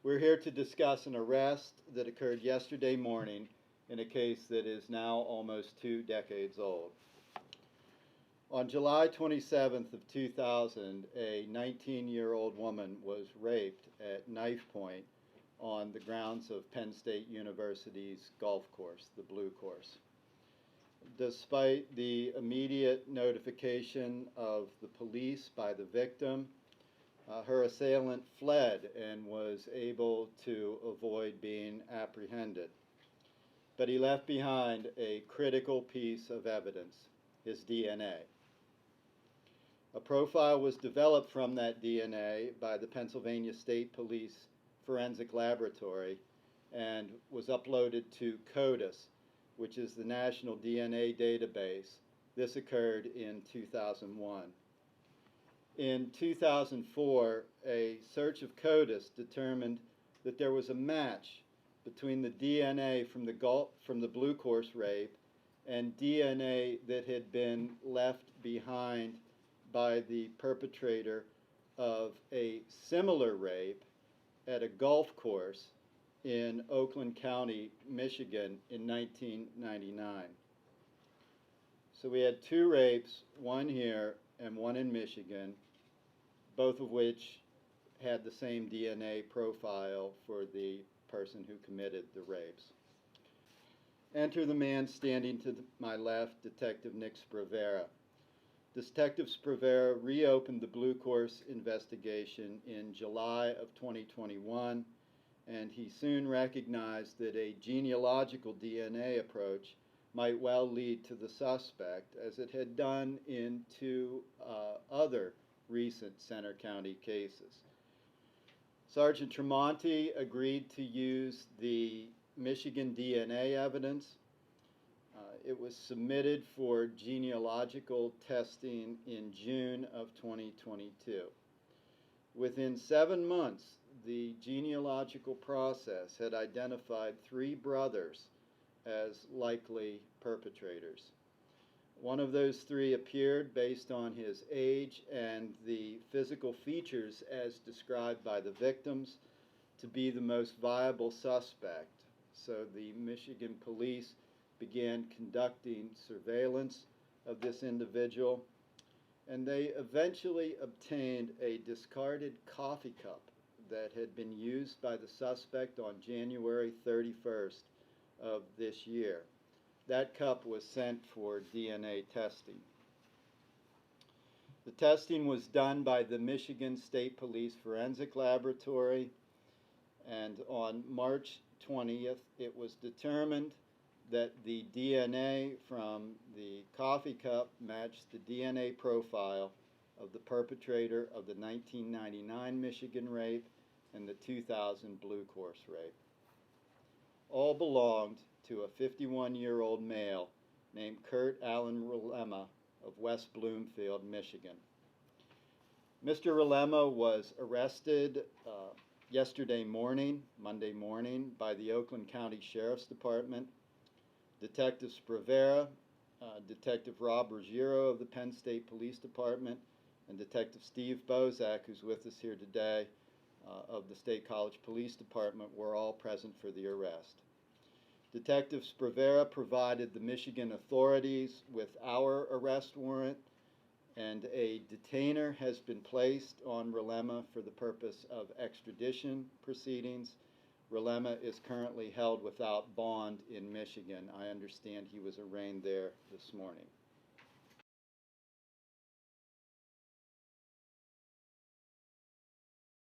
We're here to discuss an arrest that occurred yesterday morning in a case that is now almost 2 decades old. On July 27th of 2000, a 19-year-old woman was raped at knife point on the grounds of Penn State University's golf course, the Blue Course. Despite the immediate notification of the police by the victim, her assailant fled and was able to avoid being apprehended. But he left behind a critical piece of evidence, his DNA. A profile was developed from that DNA by the Pennsylvania State Police Forensic Laboratory and was uploaded to CODIS, which is the National DNA Database. This occurred in 2001. In 2004, a search of CODIS determined that there was a match between the DNA from the Blue Course rape and DNA that had been left behind by the perpetrator of a similar rape at a golf course in Oakland County, Michigan in 1999. So we had 2 rapes, one here and one in Michigan, both of which had the same DNA profile for the person who committed the rapes. Enter the man standing to my left, Detective Nick Sprevera. Detective Sprevera reopened the Blue Course investigation in July of 2021, and he soon recognized that a genealogical DNA approach might well lead to the suspect, as it had done in 2 other recent Center County cases. Sergeant Tremonti agreed to use the Michigan DNA evidence. It was submitted for genealogical testing in June of 2022. Within 7 months, the genealogical process had identified 3 brothers as likely perpetrators. One of those 3 appeared based on his age and the physical features as described by the victims to be the most viable suspect. So the Michigan police began conducting surveillance of this individual, and they eventually obtained a discarded coffee cup that had been used by the suspect on January 31st of this year. That cup was sent for DNA testing. The testing was done by the Michigan State Police Forensic Laboratory, and on March 20th it was determined that the DNA from the coffee cup matched the DNA profile of the perpetrator of the 1999 Michigan rape and the 2000 Blue Course rape. All belonged to a 51-year-old male named Kurt Allen Relema of West Bloomfield, Michigan. Mr. Relema was arrested yesterday morning, Monday morning, by the Oakland County Sheriff's Department. Detective Sprevera, Detective Rob Ruggiero of the Penn State Police Department, and Detective Steve Bozak, who's with us here today, of the State College Police Department, were all present for the arrest. Detective Sprevera provided the Michigan authorities with our arrest warrant, and a detainer has been placed on Relema for the purpose of extradition proceedings. Relema is currently held without bond in Michigan. I understand he was arraigned there this morning.